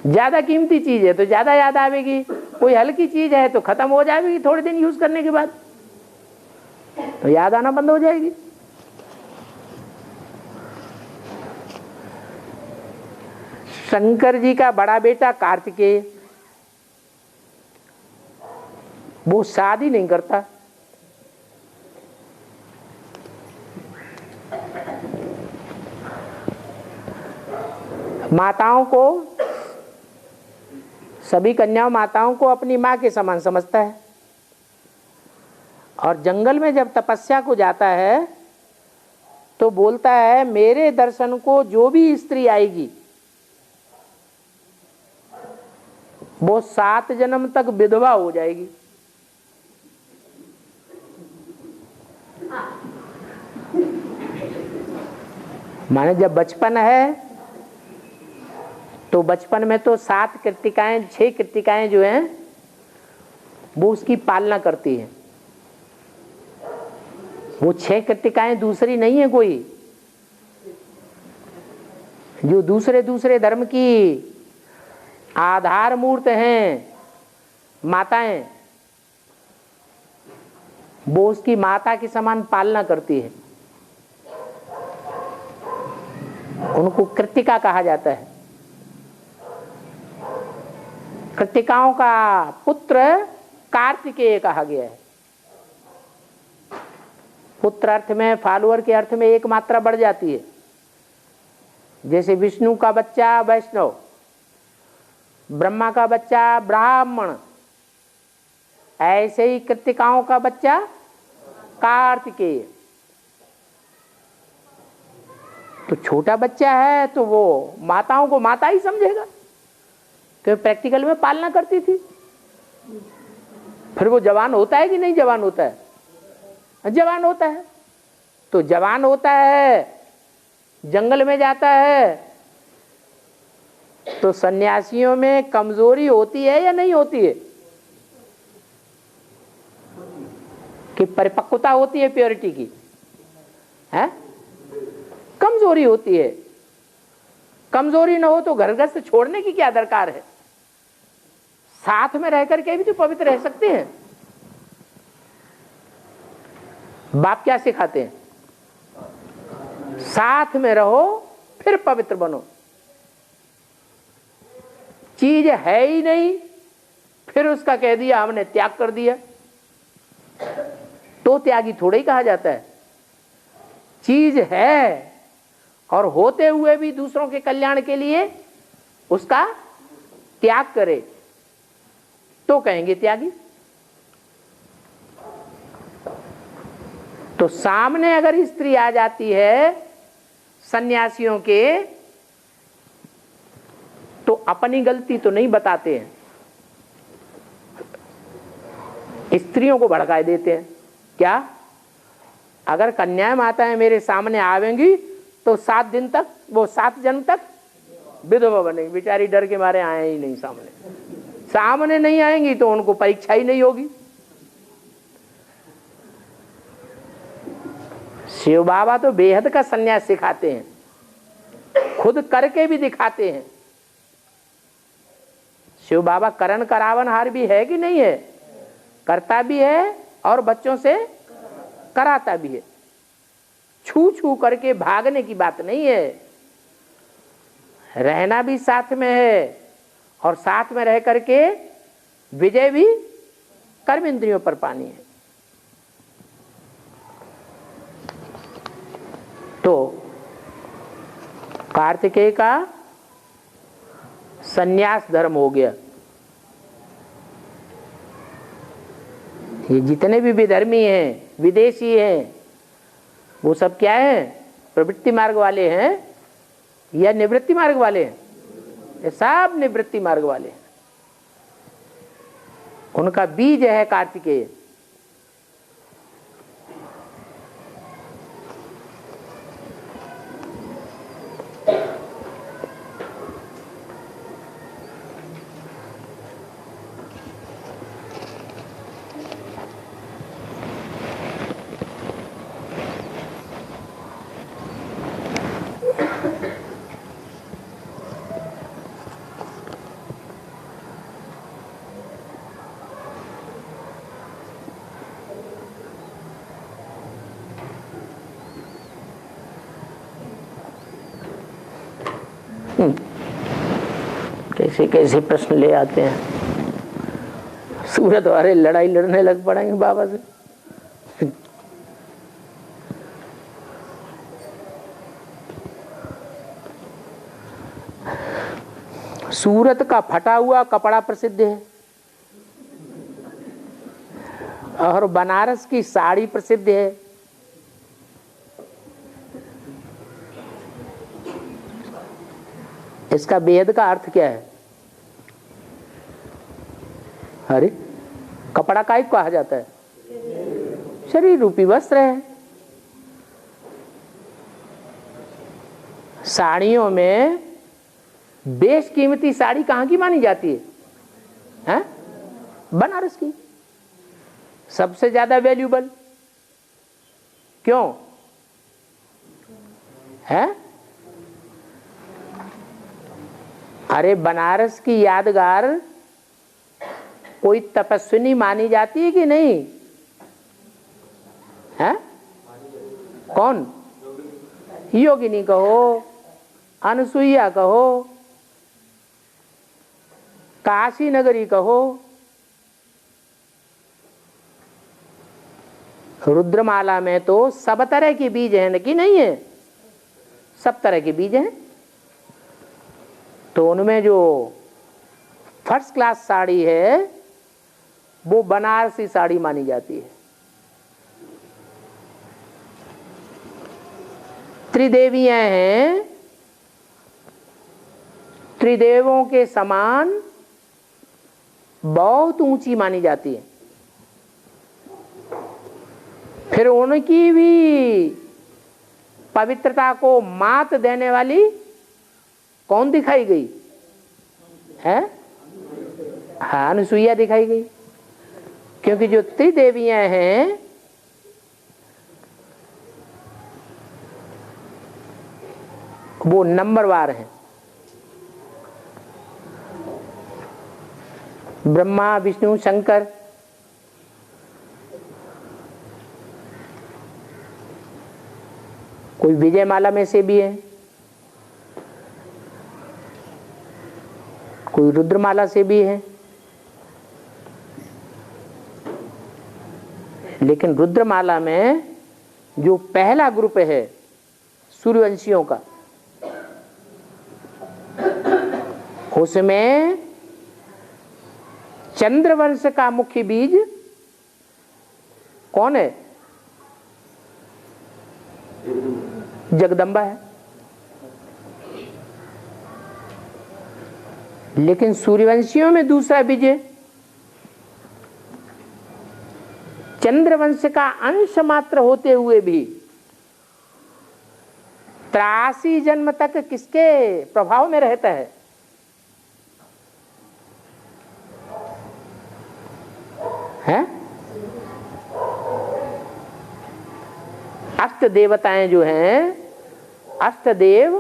ज्यादा कीमती चीज है तो ज्यादा याद आएगी, कोई हल्की चीज है तो खत्म हो जाएगी थोड़े दिन यूज करने के बाद, तो याद आना बंद हो जाएगी। शंकर जी का बड़ा बेटा कार्तिकेय, वो शादी नहीं करता, माताओं को, सभी कन्याओं माताओं को अपनी मां के समान समझता है, और जंगल में जब तपस्या को जाता है तो बोलता है मेरे दर्शन को जो भी स्त्री आएगी वो 7 जन्म तक विधवा हो जाएगी। माने जब बचपन है तो बचपन में तो 7 कृतिकाएं 6 कृतिकाएं जो हैं वो उसकी पालना करती हैं। वो 6 कृतिकाएं दूसरी नहीं है कोई, जो दूसरे धर्म की आधार मूर्त हैं माताएं, वो उसकी माता के समान पालना करती है, उनको कृतिका कहा जाता है। कृतिकाओं का पुत्र कार्तिकेय कहा गया है। पुत्र अर्थ में, फॉलोअर के अर्थ में एक मात्रा बढ़ जाती है। जैसे विष्णु का बच्चा वैष्णव, ब्रह्मा का बच्चा ब्राह्मण, ऐसे ही कृतिकाओं का बच्चा कार्तिकेय। तो छोटा बच्चा है तो वो माताओं को माता ही समझेगा, क्योंकि प्रैक्टिकल में पालना करती थी। फिर वो जवान होता है कि नहीं जवान होता है? जवान होता है। तो जवान होता है, जंगल में जाता है, तो सन्यासियों में कमजोरी होती है या नहीं होती है? कि परिपक्वता होती है प्योरिटी की, है? कमजोरी होती है। कमजोरी ना हो तो घर गृहस्थ छोड़ने की क्या दरकार है? साथ में रह करके भी तो पवित्र रह सकते हैं। बाप क्या सिखाते हैं? साथ में रहो फिर पवित्र बनो। चीज है ही नहीं, फिर उसका कह दिया हमने त्याग कर दिया, तो त्यागी थोड़ा ही कहा जाता है। चीज है और होते हुए भी दूसरों के कल्याण के लिए उसका त्याग करे तो कहेंगे त्यागी। तो सामने अगर स्त्री आ जाती है सन्यासियों के, तो अपनी गलती तो नहीं बताते हैं, स्त्रियों को भड़काए देते हैं। क्या? अगर कन्याएं माताएं मेरे सामने आवेंगी तो 7 दिन तक, वो 7 जन्म तक विधवा बनेगी। बेचारी डर के मारे आए ही नहीं सामने नहीं आएंगी तो उनको परीक्षा ही नहीं होगी। शिव बाबा तो बेहद का संन्यास सिखाते हैं, खुद करके भी दिखाते हैं। शिव बाबा करण करावनहार भी है कि नहीं है? करता भी है और बच्चों से कराता भी है। छू छू करके भागने की बात नहीं है, रहना भी साथ में है और साथ में रह करके विजय भी कर्म इंद्रियों पर पानी है। तो कार्तिकेय का संन्यास धर्म हो गया। ये जितने भी विधर्मी हैं, विदेशी हैं, वो सब क्या है? प्रवृत्ति मार्ग वाले हैं या निवृत्ति मार्ग वाले हैं? ये सब निवृत्ति मार्ग वाले हैं। उनका बीज है कार्तिकेय। कैसे कैसे प्रश्न ले आते हैं। सूरत वाले लड़ाई लड़ने लग पड़ेंगे बाबा से। सूरत का फटा हुआ कपड़ा प्रसिद्ध है और बनारस की साड़ी प्रसिद्ध है। इसका वेद का अर्थ क्या है? अरे कपड़ा काहे कहा जाता है? शरीर रूपी वस्त्र है। साड़ियों में बेशकीमती साड़ी कहाँ की मानी जाती है? हैं? बनारस की सबसे ज्यादा वैल्यूबल। क्यों है? अरे बनारस की यादगार कोई तपस्विनी मानी जाती है कि नहीं है? कौन? योगिनी कहो, अनसुईया कहो, काशी नगरी कहो, रुद्रमाला में तो सब तरह के बीज हैं कि नहीं है? सब तरह के बीज हैं। तो उनमें जो फर्स्ट क्लास साड़ी है वो बनारसी साड़ी मानी जाती है। त्रिदेवियां हैं, त्रिदेवों के समान बहुत ऊंची मानी जाती है। फिर उनकी भी पवित्रता को मात देने वाली कौन दिखाई गई है? हाँ, अनुसुईया दिखाई गई। क्योंकि जो त्रिदेवियां हैं वो नंबरवार हैं। ब्रह्मा, विष्णु, शंकर, कोई विजयमाला में से भी है, कोई रुद्रमाला से भी है। लेकिन रुद्रमाला में जो पहला ग्रुप है सूर्यवंशियों का, उसमें चंद्रवंश का मुख्य बीज कौन है? जगदम्बा है। लेकिन सूर्यवंशियों में दूसरा बीज है। चंद्रवंश का अंश मात्र होते हुए भी 83 जन्म तक किसके प्रभाव में रहता है? हैं? अष्ट देवताएं जो हैं, अष्टदेव,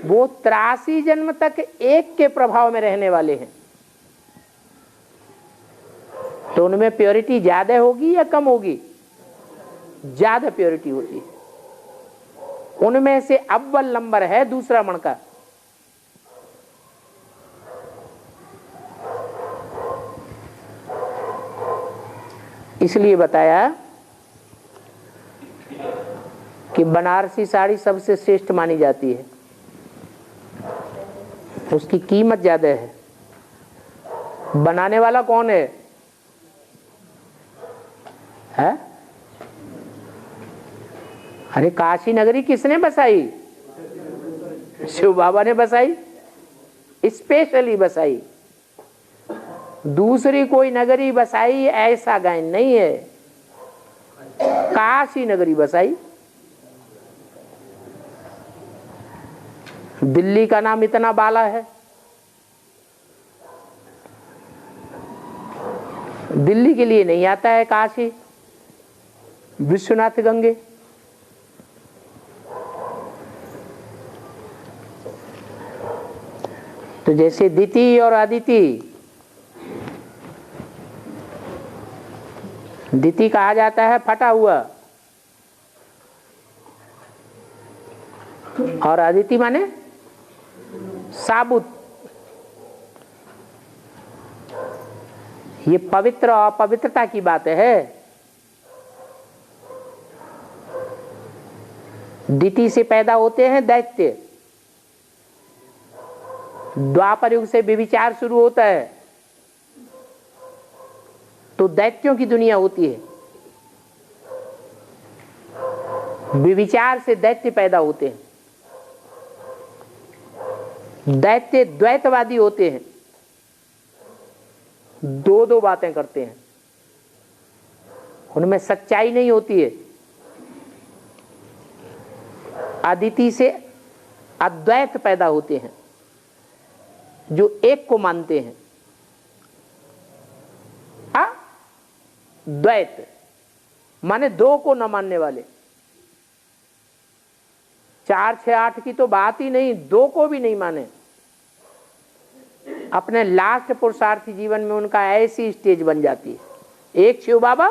वो 83 जन्म तक एक के प्रभाव में रहने वाले हैं। तो उनमें प्योरिटी ज्यादा होगी या कम होगी? ज्यादा प्योरिटी होती है। उनमें से अव्वल नंबर है दूसरा मण का। इसलिए बताया कि बनारसी साड़ी सबसे श्रेष्ठ मानी जाती है, उसकी कीमत ज्यादा है। बनाने वाला कौन है? है? अरे काशी नगरी किसने बसाई? शिव बाबा ने बसाई, स्पेशली बसाई। दूसरी कोई नगरी बसाई ऐसा गायन नहीं है, काशी नगरी बसाई। दिल्ली का नाम इतना बाला है, दिल्ली के लिए नहीं आता है काशी, विश्वनाथ गंगे। तो जैसे दिति और अदिति, दिति कहा जाता है फटा हुआ, और अदिति माने साबुत। ये पवित्र और अपवित्रता की बात है। दिति से पैदा होते हैं दैत्य, द्वापर युग से व्यभिचार शुरू होता है तो दैत्यों की दुनिया होती है। व्यभिचार से दैत्य पैदा होते हैं, दैत्य द्वैतवादी होते हैं, दो दो बातें करते हैं, उनमें सच्चाई नहीं होती है। अदिति से अद्वैत पैदा होते हैं जो एक को मानते हैं। द्वैत माने दो को न मानने वाले। 4, 6, 8 की तो बात ही नहीं, दो को भी नहीं माने। अपने लास्ट पुरुषार्थी जीवन में उनका ऐसी स्टेज बन जाती है, एक शिव बाबा,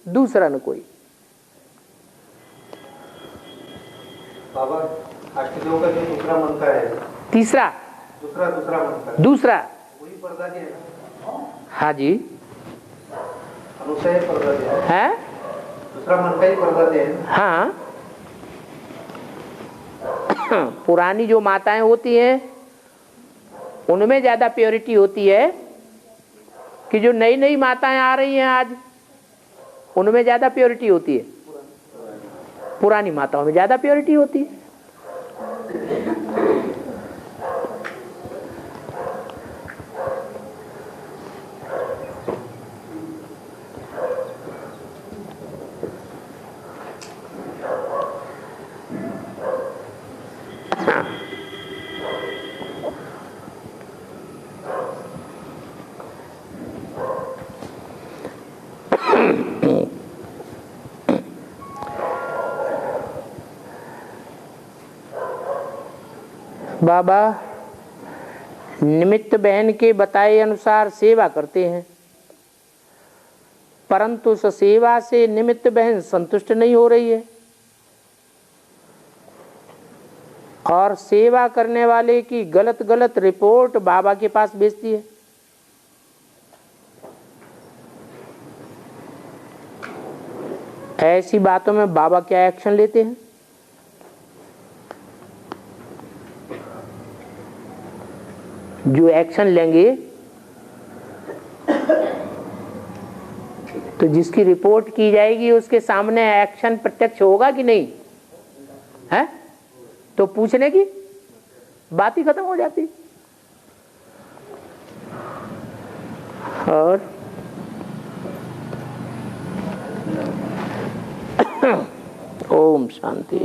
दूसरा न कोई। बाबा अष्टदेव का जो दूसरा मंत्र है, तीसरा, दूसरा मंत्र, दूसरा वही प्रधानी है। हाँ जी, अनुसय पद्धती आहे. है? दूसरा मन का ही पद्धती है. हाँ, पुरानी जो माताएं होती हैं उनमें ज्यादा प्योरिटी होती है कि जो नई नई माताएं आ रही हैं आज, उनमें ज्यादा प्योरिटी होती है. पुरानी माताओं में ज्यादा प्योरिटी होती है. बाबा निमित्त बहन के बताए अनुसार सेवा करते हैं, परंतु उस सेवा से निमित्त बहन संतुष्ट नहीं हो रही है और सेवा करने वाले की गलत गलत रिपोर्ट बाबा के पास भेजती है. ऐसी बातों में बाबा क्या एक्शन लेते हैं? जो एक्शन लेंगे तो जिसकी रिपोर्ट की जाएगी उसके सामने एक्शन प्रत्यक्ष होगा कि नहीं है? तो पूछने की बात ही खत्म हो जाती. और ओम शांति.